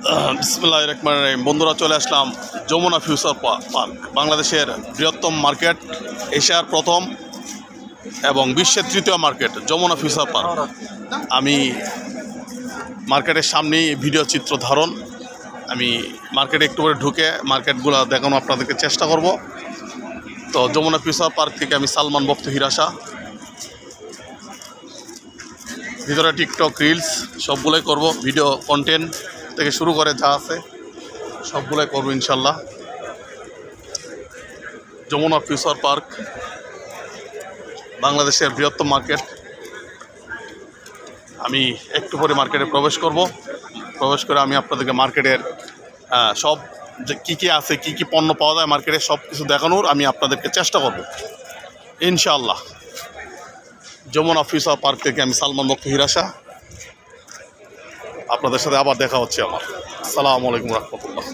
বিসমিল্লাহির রহমানির রহিম। বন্ধুরা, চলে আসলাম যমুনা ফিউচার পার্ক, বাংলাদেশের বৃহত্তম মার্কেট, এশিয়ার প্রথম এবং বিশ্বের তৃতীয় মার্কেট যমুনা ফিউচার পার্ক। আমি মার্কেটের সামনেই ভিডিও চিত্র ধারণ। আমি মার্কেটে একটু করে ঢুকে মার্কেটগুলো দেখানো আপনাদেরকে চেষ্টা করব। তো যমুনা ফিউচার পার্ক থেকে আমি সালমান বক্ত হিরাসা। ভিতরে টিকটক, রিলস সবগুলোই করব, ভিডিও কন্টেন্ট থেকে শুরু করে যা আছে সবগুলোই করবো ইনশাল্লাহ। যমুনা ফিউচার পার্ক বাংলাদেশের বৃহত্তম মার্কেট। আমি একটু পরে মার্কেটে প্রবেশ করে আমি আপনাদেরকে মার্কেটের সব যে কী কী আছে, কী কী পণ্য পাওয়া যায় মার্কেটে সব কিছু দেখানোর আমি আপনাদেরকে চেষ্টা করব ইনশাআল্লাহ। যমুনা ফিউচার পার্ক থেকে আমি সালমান বক্ত হিরাসা। আপনাদের সাথে আবার দেখা হচ্ছে আমার। আসসালামু আলাইকুম রহমতুল্লাহ।